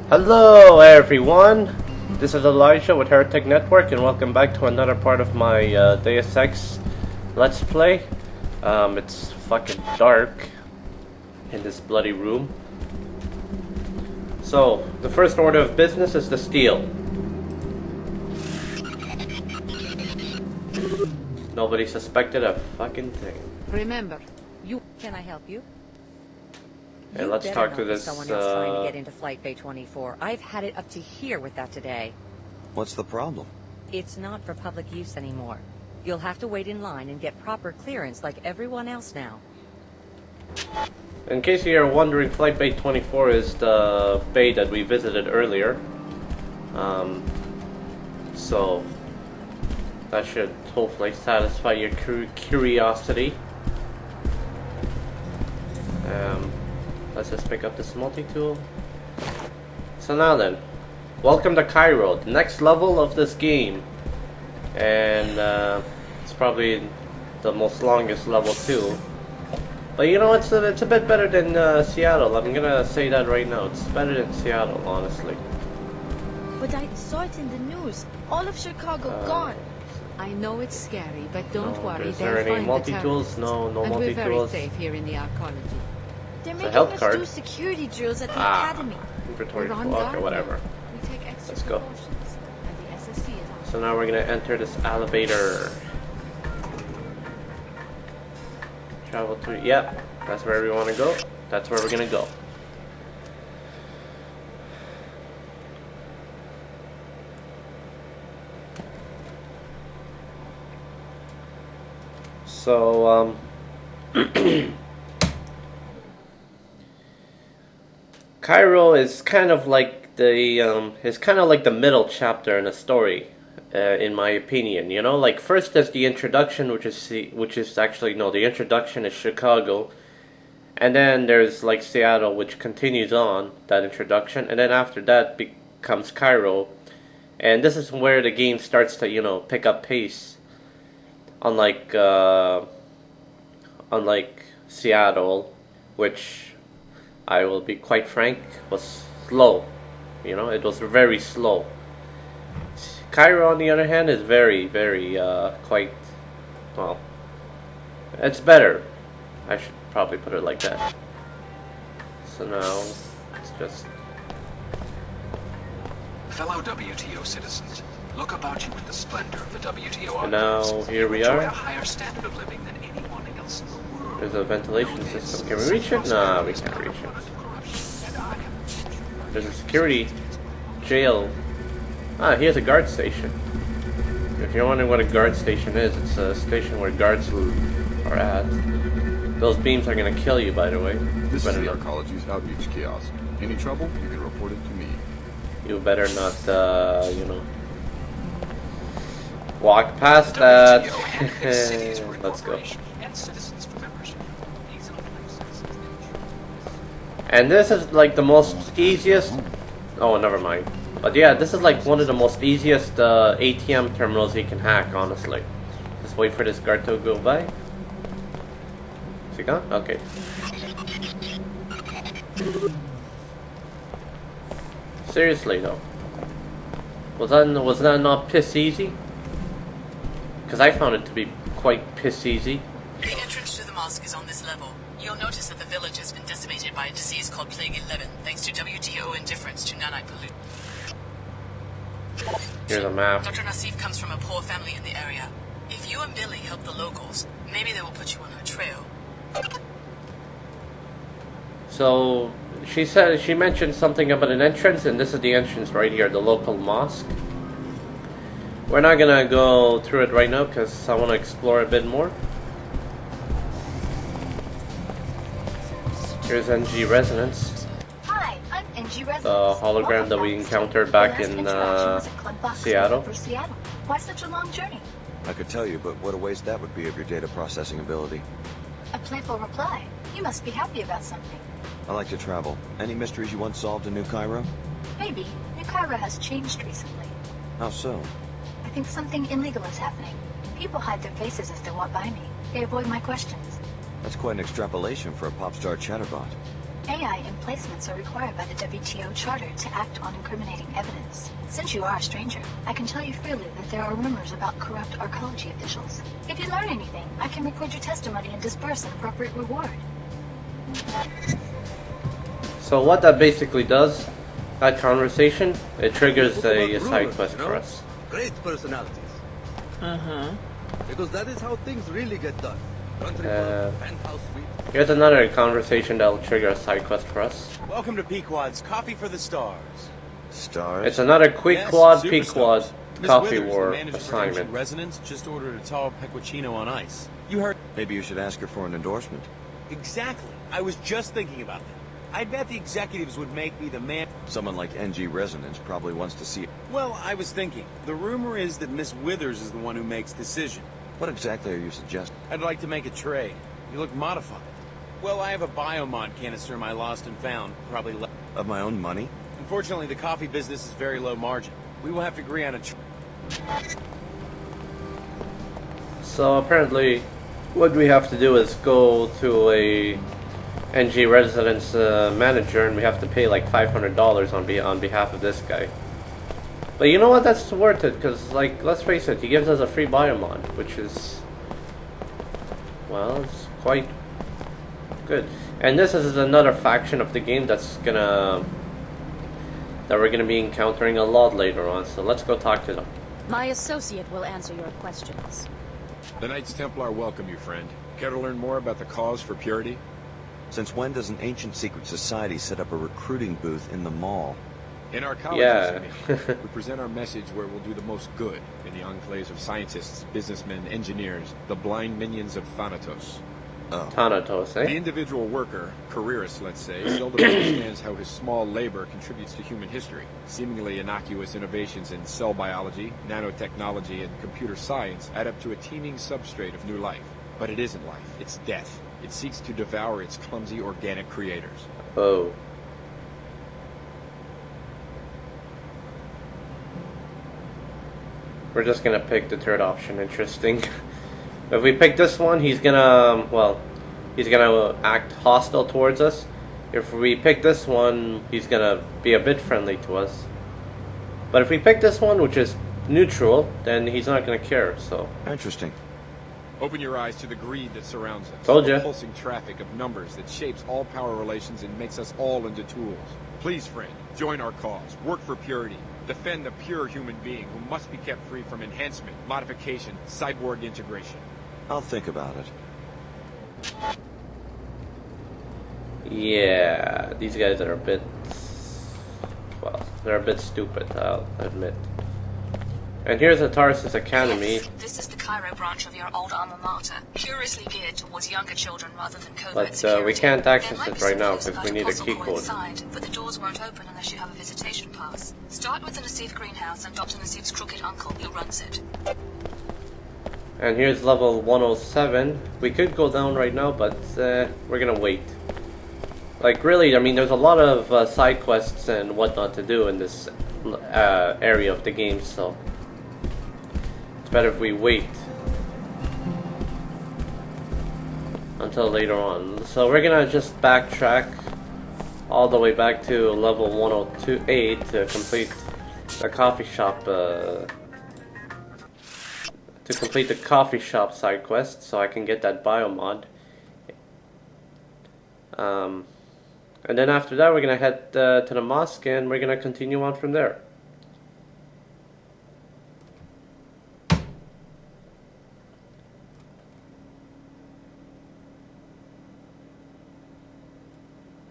Hello everyone, this is Elijah with Heretic Network and welcome back to another part of my Deus Ex Let's Play. It's fucking dark in this bloody room. So, the first order of business is to steal. Nobody suspected a fucking thing. Remember, can I help you? Hey, let's talk to this, someone else trying to get into Flight Bay 24. I've had it up to here with that today. What's the problem? It's not for public use anymore. You'll have to wait in line and get proper clearance like everyone else now. In case you're wondering, Flight Bay 24 is the bay that we visited earlier. So that should hopefully satisfy your curiosity. Let's just pick up this multi-tool. So now then, welcome to Cairo, the next level of this game. And it's probably the most longest level too. But you know, it's a bit better than Seattle. I'm gonna say that right now. It's better than Seattle, honestly. But I saw it in the news. All of Chicago gone. I know it's scary, but don't worry. Is there any multi-tools? No multi-tools. We're very safe here in the arcology. They're It's a making health us card. do security drills at the academy. Inventory We're on full. guard Okay, whatever. We take extra Let's go. precautions, and the SSC is on. So now we're gonna enter this elevator. Travel to, yep, that's where we want to go. That's where we're gonna go. So, Cairo is kind of like the middle chapter in a story, in my opinion. You know, like first there's the introduction, the introduction is Chicago, and then there's like Seattle, which continues on that introduction, and then after that becomes Cairo, and this is where the game starts to pick up pace. Unlike Seattle, which I will be quite frank, was slow. It was very slow. Cairo, on the other hand, is very, quite, well, it's better. I should probably put it like that. So now, it's just... Fellow WTO citizens, look about you with the splendor of the WTO. And now, here we enjoy are. a higher standard of living than anyone else in the world. There's a ventilation system. Can we reach it? Nah, we can't reach it. There's a security jail. Ah, here's a guard station. If you're wondering what a guard station is, it's a station where guards are at. Those beams are gonna kill you, by the way. This is the Arcology's outreach kiosk. Any trouble, you can report it to me. You better not, walk past that. Let's go. And this is like the most easiest... Oh, never mind. But yeah, this is like one of the most easiest ATM terminals you can hack, honestly. Just wait for this guard to go by. Is he gone? Okay. Seriously though. Was that not piss easy? Because I found it to be quite piss easy. The entrance to the mosque is on this level. You'll notice that the village has been decimated by a disease called Plague 11, thanks to WTO indifference to nanite pollution. Here's a map. Dr. Nassif comes from a poor family in the area. If you and Billy help the locals, maybe they will put you on her trail. So, she mentioned something about an entrance, and this is the entrance right here, the local mosque. We're not gonna go through it right now, because I want to explore a bit more. Here's NG Resonance. Hi, I'm NG Resonance. The hologram that we encountered back in Seattle. Why such a long journey? I could tell you, but what a waste that would be of your data processing ability. A playful reply. You must be happy about something. I like to travel. Any mysteries you once solved in New Cairo? Maybe. New Cairo has changed recently. How so? I think something illegal is happening. People hide their faces as they walk by me. They avoid my questions. That's quite an extrapolation for a pop star chatterbot. AI emplacements are required by the WTO Charter to act on incriminating evidence. Since you are a stranger, I can tell you freely that there are rumors about corrupt arcology officials. If you learn anything, I can record your testimony and disperse an appropriate reward. So what that basically does, that conversation, it triggers a side quest for us. Great personalities. Because that is how things really get done. Country club, penthouse suite. Here's another conversation that'll trigger a side quest for us. Welcome to Pequod's Coffee for the Stars. Stars? It's another Pequod Superstars. Coffee Miss War Withers, the manager for assignment. Ancient Residence, just ordered a tall pecorino on ice. You heard? Maybe you should ask her for an endorsement. Exactly. I was just thinking about that. I bet the executives would make me the man. Someone like NG Resonance probably wants to see it. Well, I was thinking. The rumor is that Miss Withers is the one who makes decision. What exactly are you suggesting? I'd like to make a trade. You look modified. Well, I have a biomod canister I lost and found. Probably Of my own money? Unfortunately, the coffee business is very low margin. We will have to agree on a So apparently, what we have to do is go to a NG Residence manager, and we have to pay like $500 on behalf of this guy. But you know what? That's worth it, because like, let's face it, he gives us a free biomod, which is, well, it's quite good. And this is another faction of the game that we're gonna be encountering a lot later on. So let's go talk to them. My associate will answer your questions. The Knights Templar welcome you, friend. Care to learn more about the cause for purity? Since when does an ancient secret society set up a recruiting booth in the mall? In our colleges, Yeah. I mean, we present our message where we'll do the most good in the enclaves of scientists, businessmen, engineers, the blind minions of Thanatos. Oh. Thanatos, eh? The individual worker, careerist, let's say, seldom understands how his small labor contributes to human history. Seemingly innocuous innovations in cell biology, nanotechnology, and computer science add up to a teeming substrate of new life. But it isn't life, it's death. It seeks to devour its clumsy organic creators. Oh. We're just gonna pick the third option. Interesting. If we pick this one, he's gonna, well, he's gonna act hostile towards us. If we pick this one, he's gonna be a bit friendly to us. But if we pick this one, which is neutral, then he's not gonna care, so. Interesting. Open your eyes to the greed that surrounds us. Told The ya. pulsing traffic of numbers that shapes all power relations and makes us all into tools. Please, friend, join our cause. Work for purity. Defend the pure human being who must be kept free from enhancement, modification, cyborg integration. I'll think about it. Yeah, these guys are a bit, well, they're a bit stupid, I'll admit. And here's the Tarsus Academy. Yes, this is the Cairo branch of your old alma mater, curiously geared towards younger children rather than covert security. We can't access There might it be right now some because we need a puzzle key core code. inside, but the doors won't open unless you have a visitation pass. Start with the Nassif greenhouse and Dr. Nassif's crooked uncle who runs it. And here's level 107. We could go down right now, but we're gonna wait. Like, really, I mean, there's a lot of side quests and whatnot to do in this area of the game, so it's better if we wait until later on. So we're gonna just backtrack all the way back to level 102A to complete the coffee shop. To complete the coffee shop side quest, so I can get that biomod. And then after that, we're gonna head to the mosque, and we're gonna continue on from there.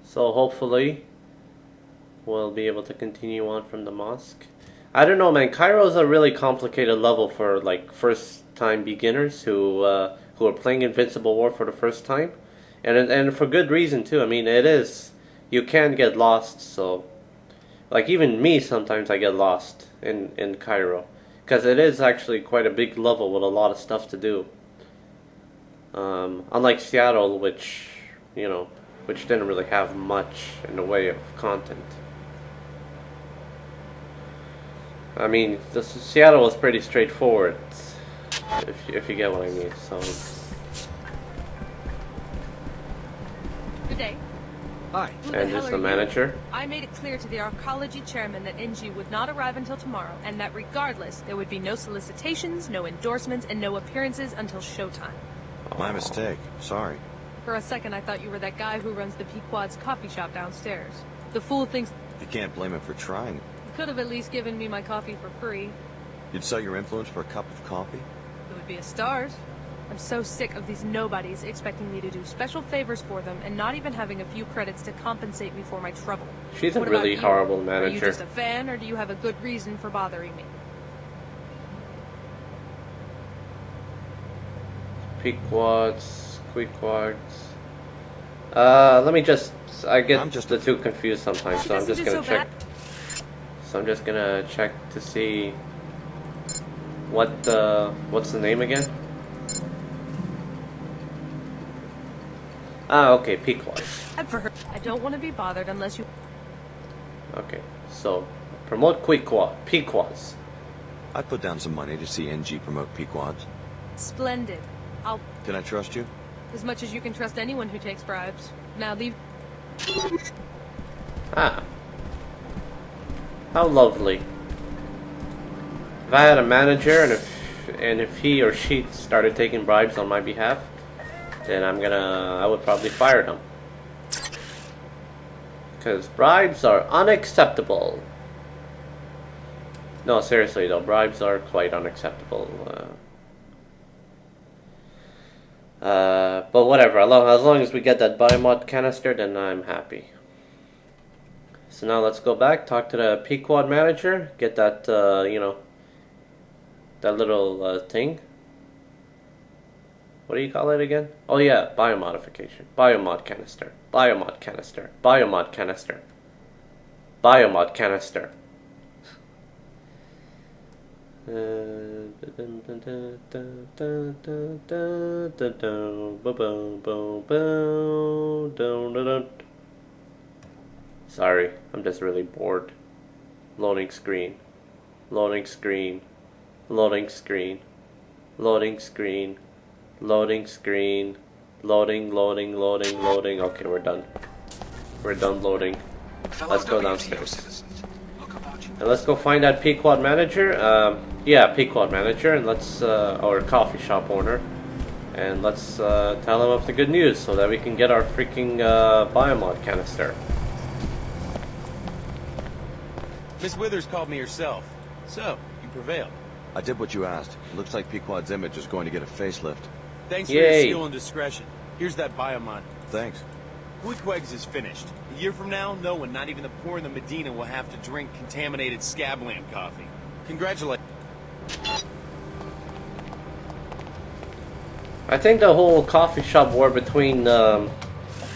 So hopefully, we'll be able to continue on from the mosque. I don't know, man. Cairo's a really complicated level for like first-time beginners who are playing Invincible War for the first time, and for good reason too. I mean, it is, you can get lost. So, like, even me sometimes I get lost in Cairo because it is actually quite a big level with a lot of stuff to do. Unlike Seattle, which which didn't really have much in the way of content. I mean, Seattle was pretty straightforward, if you get what I mean. So. Good day. Hi. Who the And hell is are the you? manager. I made it clear to the arcology chairman that NG would not arrive until tomorrow, and that regardless, there would be no solicitations, no endorsements, and no appearances until showtime. My mistake. Sorry. For a second, I thought you were that guy who runs the Pequod's coffee shop downstairs. The fool thinks You can't blame him for trying. he could have at least given me my coffee for free. You'd sell your influence for a cup of coffee? It would be a start. I'm so sick of these nobodies expecting me to do special favors for them and not even having a few credits to compensate me for my trouble. She's a What about really you? horrible Are you manager. just a fan, or do you have a good reason for bothering me? Pequods, Queequads. Let me just. I get the two confused sometimes, so I'm just gonna check. So I'm just gonna check to see what's the name again? Ah, okay, Pequods. I don't want to be bothered unless you... Okay, so promote Pequods. I'd put down some money to see NG promote Pequods. Splendid. I'll... Can I trust you? As much as you can trust anyone who takes bribes. Now leave... Ah. How lovely. If I had a manager and if he or she started taking bribes on my behalf, then I would probably fire them. Because bribes are unacceptable. No, seriously though, bribes are quite unacceptable. But whatever, as long as we get that biomod canister, then I'm happy. So now let's go back, talk to the Pequod manager, get that, that little thing. What do you call it again? Oh yeah, biomodification. Biomod canister. Biomod canister. Biomod canister. Biomod canister. Sorry, I'm just really bored. Loading screen. Loading screen. Loading screen. Loading screen. Loading screen. Loading, loading, loading, loading. Okay, we're done. We're done loading. Let's go downstairs. And let's go find that Pequod manager. Yeah, Pequod manager, and let's, or coffee shop owner. And let's tell him of the good news so that we can get our freaking biomod canister. Miss Withers called me herself. So, you prevailed. I did what you asked. Looks like Pequod's image is going to get a facelift. Thanks for your skill and discretion. Here's that biomod. Thanks. Queequegs is finished. A year from now, no one, not even the poor in the Medina, will have to drink contaminated scab lamp coffee. Congratulations. I think the whole coffee shop war between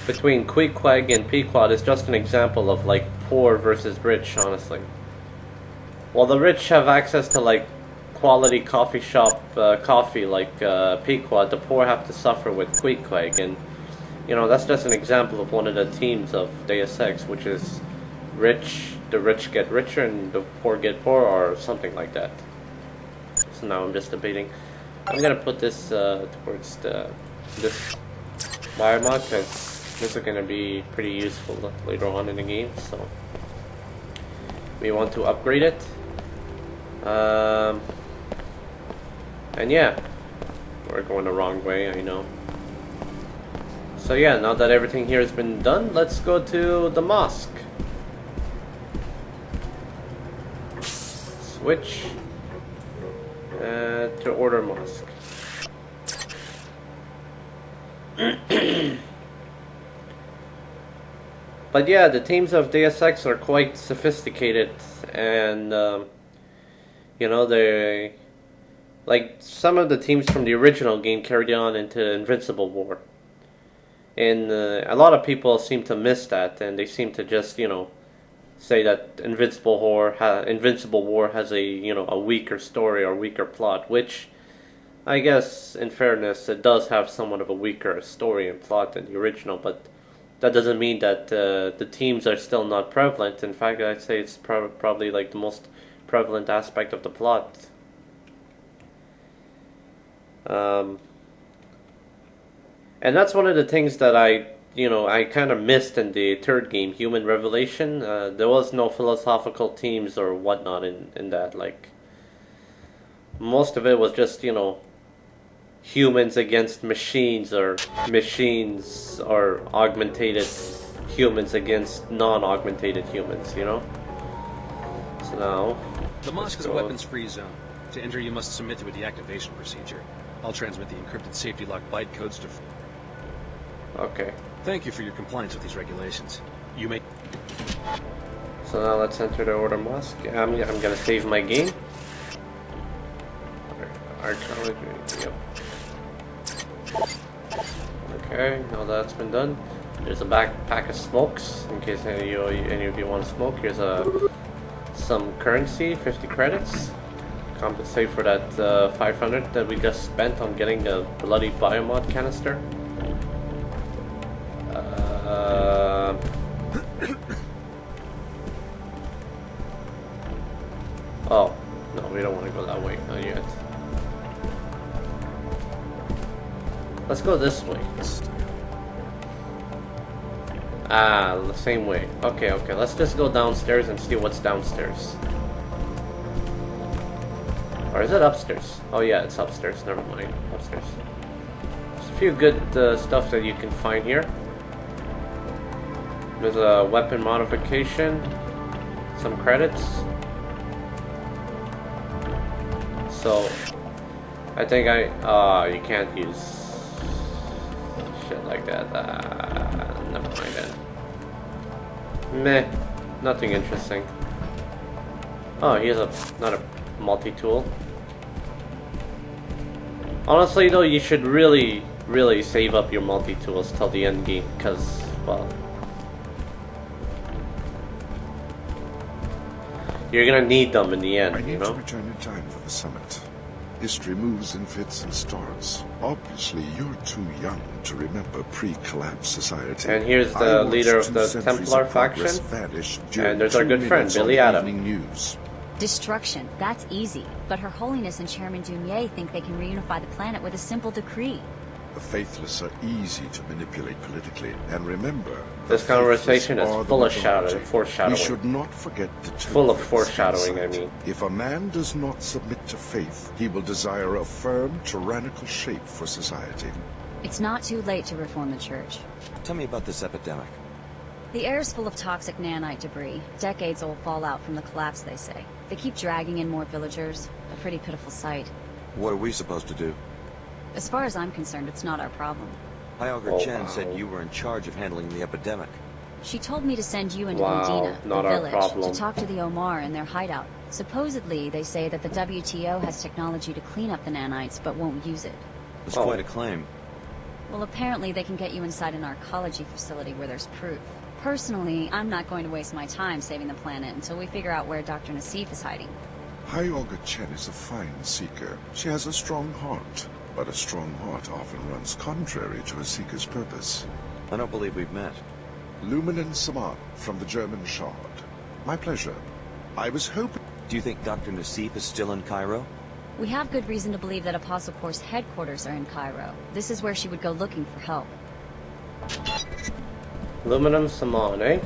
Queequeg and Pequod is just an example of like poor versus rich, honestly. While the rich have access to like quality coffee shop coffee like Pequod, the poor have to suffer with Queequeg, and you know that's just an example of one of the themes of Deus Ex, which is rich. The rich get richer and the poor get poorer, or something like that. So now I'm just debating. I'm gonna put this towards this biomod because this is gonna be pretty useful later on in the game. So we want to upgrade it. And yeah, we're going the wrong way, I know. So yeah, now that everything here has been done, let's go to the mosque. Switch to order mosque. But yeah, the teams of Deus Ex are quite sophisticated, and you know, they like some of the teams from the original game carried on into Invincible War, and a lot of people seem to miss that, and they seem to just say that Invincible War has a a weaker story or weaker plot, which I guess in fairness it does have somewhat of a weaker story and plot than the original, but that doesn't mean that the teams are still not prevalent. In fact, I'd say it's probably like the most prevalent aspect of the plot. And that's one of the things that I I kind of missed in the third game, Human Revelation. There was no philosophical themes or whatnot in that. Like, most of it was just, humans against machines, or machines or augmentated humans against non-augmentated humans, So now... The mosque is a weapons-free zone. To enter, you must submit to a deactivation procedure. I'll transmit the encrypted safety lock byte codes to... Okay. Thank you for your compliance with these regulations. You may... So now let's enter the Order Mosque. I'm gonna save my game. Archaeology, yep. Okay, now that's been done. There's a backpack of smokes, in case any of you want to smoke. Here's some currency, 50 credits. Compensate for that 500 that we just spent on getting a bloody biomod canister. Oh, no, we don't want to go that way, not yet. Let's go this way. Ah, the same way. Okay, let's just go downstairs and see what's downstairs. Or is it upstairs? Oh yeah, it's upstairs, never mind. Upstairs. There's a few good stuff that you can find here. There's a weapon modification, some credits. So, I think you can't use shit like that. Never mind then. Meh, nothing interesting. Oh, here's another multi-tool. Honestly though, you should really save up your multi-tools till the end game, because, well, you're gonna need them in the end, I need to return in time for the summit. History moves in fits and starts. Obviously, you're too young to remember pre-collapse society. And here's the leader of the Templar faction. And there's our good friend, Billy Adam. News. Destruction, that's easy. But Her Holiness and Chairman Dunier think they can reunify the planet with a simple decree. The faithless are easy to manipulate politically. And remember, this conversation is full of foreshadowing. We should not forget the two full of foreshadowing, I mean. If a man does not submit to faith, he will desire a firm, tyrannical shape for society. It's not too late to reform the church. Tell me about this epidemic. The air is full of toxic nanite debris. Decades-old fallout from the collapse, they say. They keep dragging in more villagers. A pretty pitiful sight. What are we supposed to do? As far as I'm concerned, it's not our problem. Hyoga Chen said you were in charge of handling the epidemic. She told me to send you into Medina, the village, to talk to the Omar in their hideout. Supposedly, they say that the WTO has technology to clean up the nanites, but won't use it. That's quite a claim. Well, apparently they can get you inside an arcology facility where there's proof. Personally, I'm not going to waste my time saving the planet until we figure out where Dr. Nassif is hiding. Hyoga Chen is a fine seeker. She has a strong heart. But a strong heart often runs contrary to a seeker's purpose. I don't believe we've met. Luminant Saman from the German Shard. My pleasure. I was hoping... Do you think Dr. Nassif is still in Cairo? We have good reason to believe that Apostle Corps' headquarters are in Cairo. This is where she would go looking for help. Luminant Saman, eh?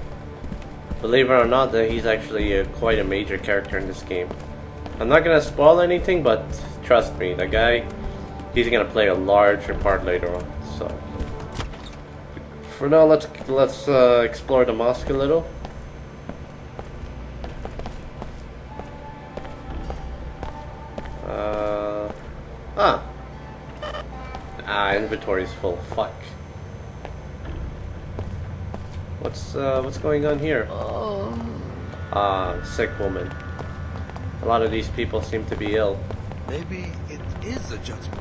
Believe it or not, that he's actually quite a major character in this game. I'm not gonna spoil anything, but trust me, the guy... He's gonna play a larger part later on. So, for now, let's explore the mosque a little. Inventory's full. Fuck. What's going on here? Sick woman. A lot of these people seem to be ill. Maybe it is a judgment.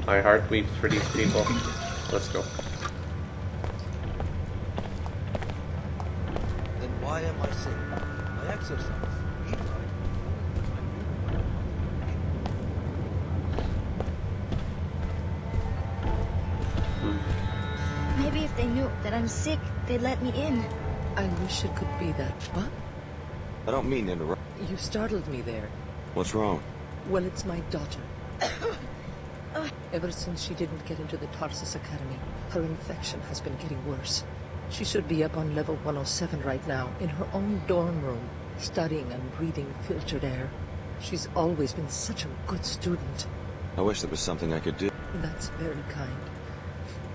My heart weeps for these people. Let's go. Then why am I sick? I exercise, eat right. Maybe if they knew that I'm sick, they'd let me in. I wish it could be that. What? I don't mean to interrupt. You startled me there. What's wrong? Well, it's my daughter. Ever since she didn't get into the Tarsus Academy, her infection has been getting worse. She should be up on level 107 right now, in her own dorm room, studying and breathing filtered air. She's always been such a good student. I wish there was something I could do. That's very kind.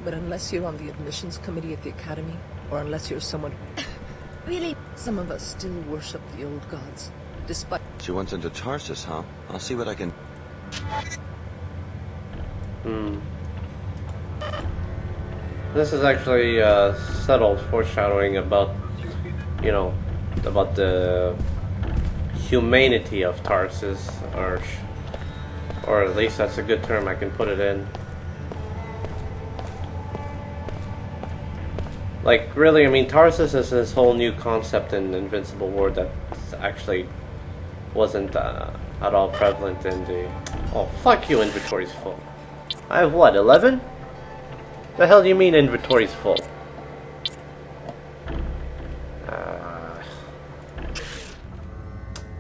But unless you're on the admissions committee at the academy, or unless you're someone... Really? Some of us still worship the old gods, despite... She went into Tarsus, huh? I'll see what I can... This is actually subtle foreshadowing about, you know, about the humanity of Tarsus, or at least that's a good term I can put it in. Like, really, I mean, Tarsus is this whole new concept in Invincible War that actually wasn't at all prevalent in the... Oh, fuck you, inventory's full. I have what, 11? The hell do you mean inventory's full?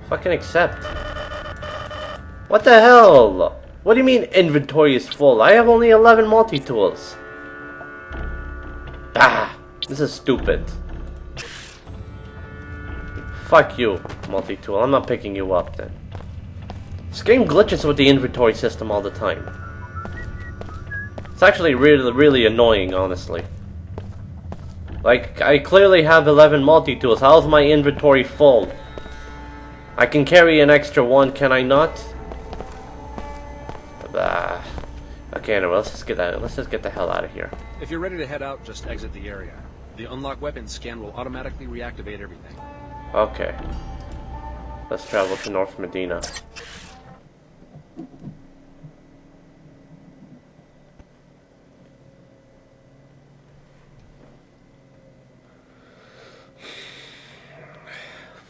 Fucking accept. What the hell? What do you mean inventory is full? I have only 11 multi-tools. This is stupid. Fuck you, multi-tool. I'm not picking you up then. This game glitches with the inventory system all the time. It's actually really annoying, honestly. Like, I clearly have 11 multi-tools. How's my inventory full? I can carry an extra one, can I not? Okay, anyway, let's just get the hell out of here. If you're ready to head out, just exit the area. The unlock weapon scan will automatically reactivate everything. Okay. Let's travel to North Medina.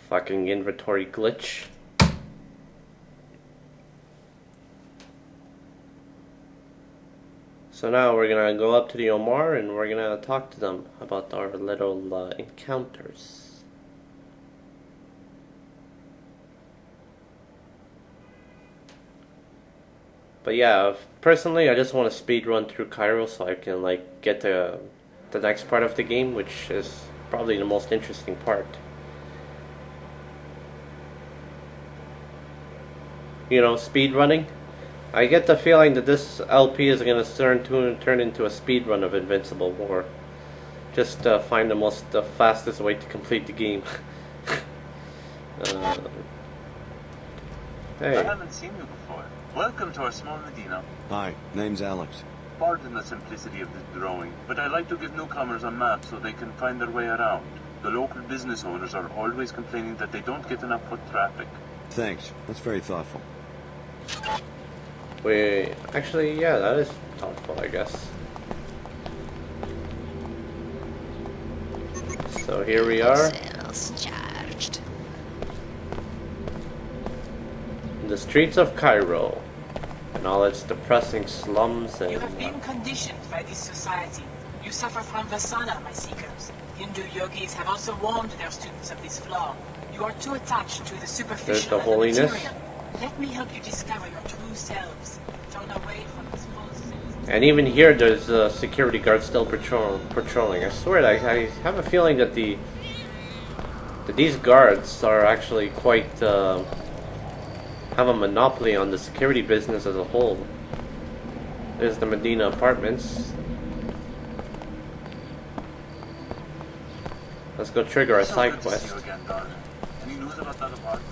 Fucking inventory glitch. So now we're gonna go up to the Omar and we're gonna talk to them about our little encounters. But yeah, personally I just want to speed run through Cairo so I can like get to the next part of the game, which is probably the most interesting part. You know, speed running. I get the feeling that this LP is going to turn into a speed run of Invincible War. Just find the fastest way to complete the game. Hey. I haven't seen you before. Welcome to our small Medina. Hi, name's Alex. Pardon the simplicity of this drawing, but I like to give newcomers a map so they can find their way around. The local business owners are always complaining that they don't get enough foot traffic. Thanks. That's very thoughtful. Wait, actually, yeah, that is thoughtful, I guess. So here we are. Charged. In the streets of Cairo, and all its depressing slums and... You have been conditioned by this society. You suffer from vasana, my seekers. Hindu yogis have also warned their students of this flaw. You are too attached to the superficial. There's the holiness. Let me help you discover your true selves. Turn away from this false sense. And even here, there's a security guard still patrolling. I swear, I have a feeling that these guards are actually quite have a monopoly on the security business as a whole. There's the Medina apartments. Let's go trigger a side quest. Any news about that apartment?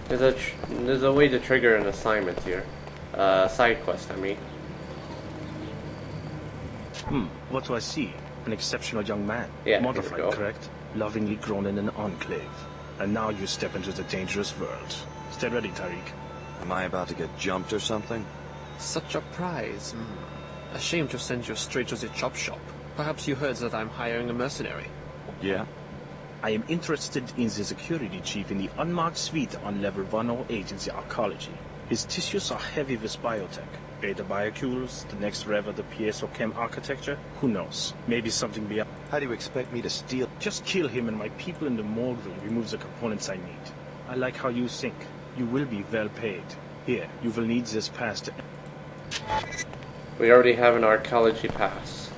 There's a way to trigger an assignment here. Side quest, I mean. What do I see? An exceptional young man. Yeah, modified, correct? Lovingly grown in an enclave. And now you step into the dangerous world. Stay ready, Tariq. Am I about to get jumped or something? Such a prize. A shame to send you straight to the chop shop. Perhaps you heard that I'm hiring a mercenary. Yeah? I am interested in the security chief in the unmarked suite on level 108 in the arcology. His tissues are heavy with biotech. Beta biocules, the next rev of the PSO-Chem architecture? Who knows? Maybe something beyond. How do you expect me to steal? Just kill him and my people in the morgue will remove the components I need. I like how you think. You will be well paid. Here, you will need this pass to... We already have an archaeology pass.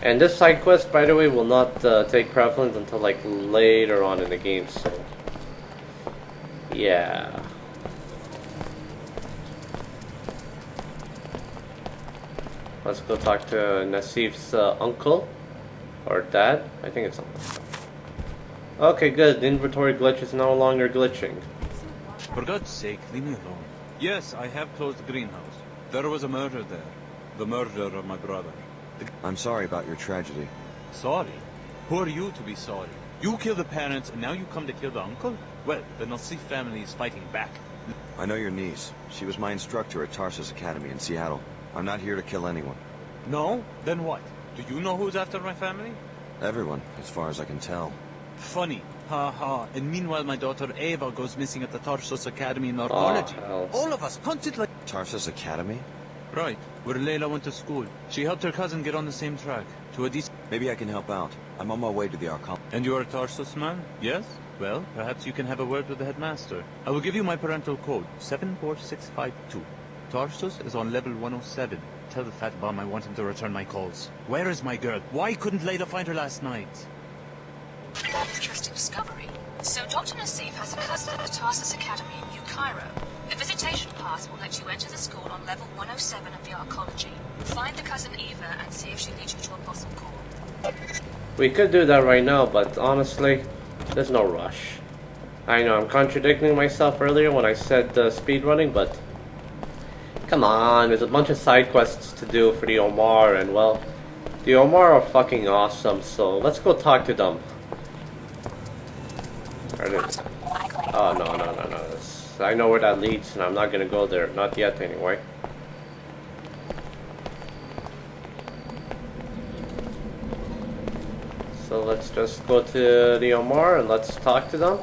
And this side quest, by the way, will not take prevalence until like later on in the game, so... yeah. Let's go talk to Nassif's uncle. Or dad? I think it's uncle. Okay, good. The inventory glitch is no longer glitching. For God's sake, leave me alone. Yes, I have closed the greenhouse. There was a murder there. The murder of my brother. I'm sorry about your tragedy. Sorry? Who are you to be sorry? You killed the parents and now you come to kill the uncle? Well, the Nassif family is fighting back. I know your niece. She was my instructor at Tarsus Academy in Seattle. I'm not here to kill anyone. No? Then what? Do you know who's after my family? Everyone, as far as I can tell. Funny. Ha ha. And meanwhile my daughter Ava goes missing at the Tarsus Academy in archaeology. All of us hunted like... Tarsus Academy? Right, where Layla went to school. She helped her cousin get on the same track. To a Maybe I can help out. I'm on my way to the archaeology. And you are a Tarsus man? Yes? Well, perhaps you can have a word with the headmaster. I will give you my parental code, 74652. Tarsus is on level 107. Tell the fat bum I want him to return my calls. Where is my girl? Why couldn't Layla find her last night? Interesting discovery. So Dr. Nassif has a cousin at the Tarsus Academy in New Cairo. The visitation pass will let you enter the school on level 107 of the archaeology. Find the cousin Eva and see if she leads you to Apostle Core. We could do that right now, but honestly, there's no rush. I know I'm contradicting myself earlier when I said speedrunning, but come on, there's a bunch of side quests to do for the Omar, and well, the Omar are fucking awesome, so let's go talk to them. Oh, no. I know where that leads, and I'm not gonna go there. Not yet, anyway. So let's just go to the Omar and let's talk to them.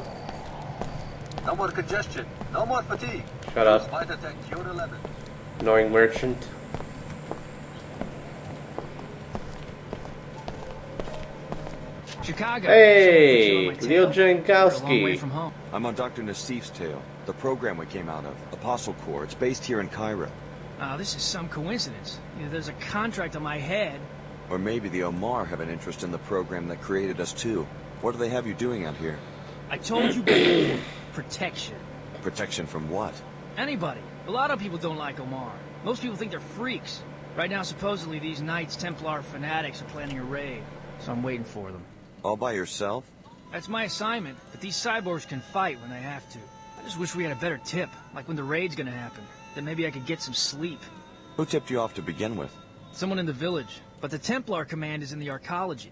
No more congestion. No more fatigue. Shut up. Flight attack Cure 11. Annoying merchant. Chicago. Hey, Leo Jankowski. I'm on Dr. Nassif's tail. The program we came out of, Apostle Corps. It's based here in Cairo. Oh, this is some coincidence. You know, there's a contract on my head. Or maybe the Omar have an interest in the program that created us too. What do they have you doing out here? I told you before. Protection. Protection from what? Anybody. A lot of people don't like Omar. Most people think they're freaks. Right now, supposedly, these Knights Templar fanatics are planning a raid. So I'm waiting for them. All by yourself? That's my assignment, but these cyborgs can fight when they have to. I just wish we had a better tip, like when the raid's gonna happen. Then maybe I could get some sleep. Who tipped you off to begin with? Someone in the village. But the Templar command is in the archaeology.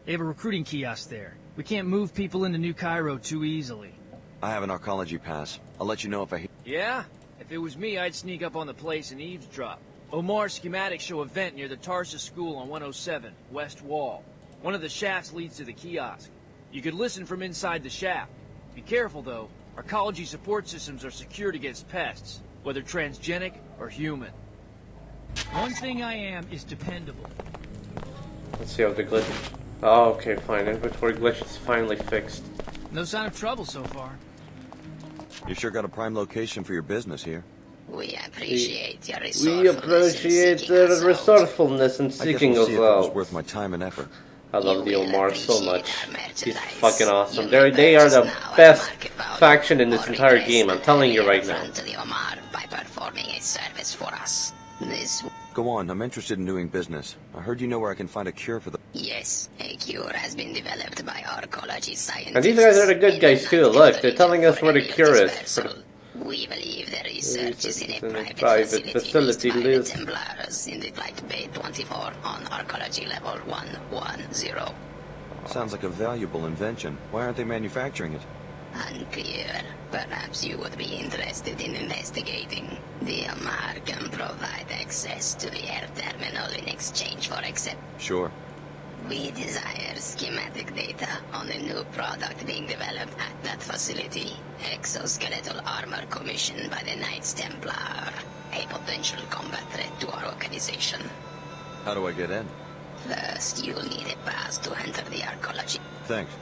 They have a recruiting kiosk there. We can't move people into New Cairo too easily. I have an archaeology pass. I'll let you know if I... Yeah? If it was me, I'd sneak up on the place and eavesdrop. Omar's schematics show a vent near the Tarsus School on 107, West Wall. One of the shafts leads to the kiosk. You could listen from inside the shaft. Be careful, though. Archaeology support systems are secured against pests, whether transgenic or human. One thing I am is dependable. Let's see how the glitch... Oh, okay, fine. Inventory glitch is finally fixed. No sign of trouble so far. You sure got a prime location for your business here. We appreciate your resourcefulness and seeking us as well. It was worth my time and effort. I love the Omar so much. He's fucking awesome. They are the best faction in this entire game. I'm telling you right now. Go on, I'm interested in doing business. I heard you know where I can find a cure for the... Yes, a cure has been developed by archaeology scientists. And these guys are the good guys too. Look, they're telling us where the cure is. We believe the research is in a private facility by the Templars in the Flight Bay 24 on archaeology level 110. Sounds like a valuable invention. Why aren't they manufacturing it? Unclear. Perhaps you would be interested in investigating. The Omar can provide access to the air terminal in exchange for Sure. We desire schematic data on a new product being developed at that facility. Exoskeletal armor commissioned by the Knights Templar. A potential combat threat to our organization. How do I get in? First, you'll need a pass to enter the archaeology. Thanks.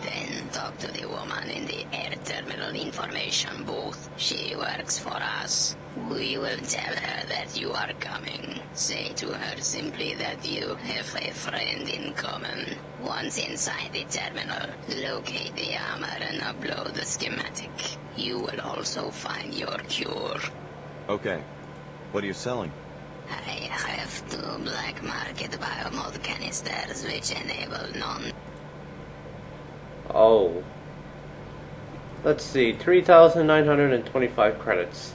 Then talk to the woman in the air terminal information booth. She works for us. We will tell her that you are coming. Say to her simply that you have a friend in common. Once inside the terminal, locate the armor and upload the schematic. You will also find your cure. Okay. What are you selling? I have 2 black market biomod canisters which enable non... Oh. Let's see, 3,925 credits.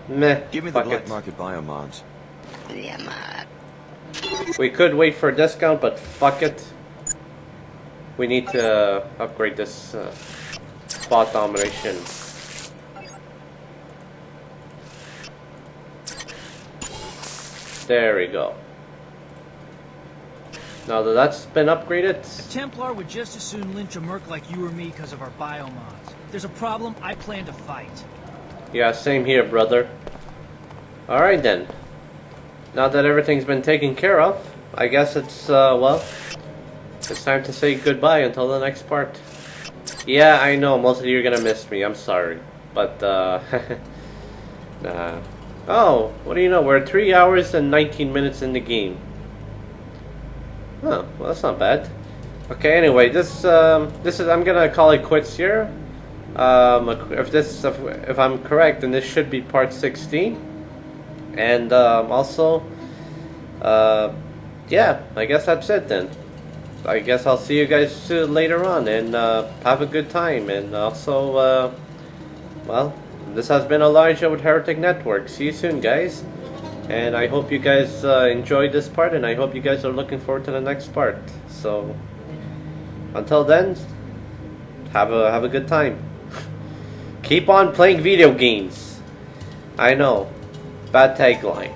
Meh. Give me the black market biomods. We could wait for a discount, but fuck it. We need to upgrade this spot domination. There we go. Now that that's been upgraded... The Templar would just as soon lynch a merc like you or me because of our biomods. If there's a problem, I plan to fight. Yeah, same here, brother. Alright then. Now that everything's been taken care of, I guess it's, well, it's time to say goodbye until the next part. Yeah, I know, most of you are gonna miss me, I'm sorry. But, nah. Oh, what do you know, we're 3 hours and 19 minutes in the game. Oh, well that's not bad. Okay, anyway, this is, I'm gonna call it quits here. If I'm correct, then this should be part 16. And also, yeah, I guess that's it then. I guess I'll see you guys later on, and have a good time. And also, well, this has been Elijah with Heretic Network. See you soon, guys. And I hope you guys enjoyed this part, and I hope you guys are looking forward to the next part. So, until then, have a good time. Keep on playing video games. I know. Bad tagline.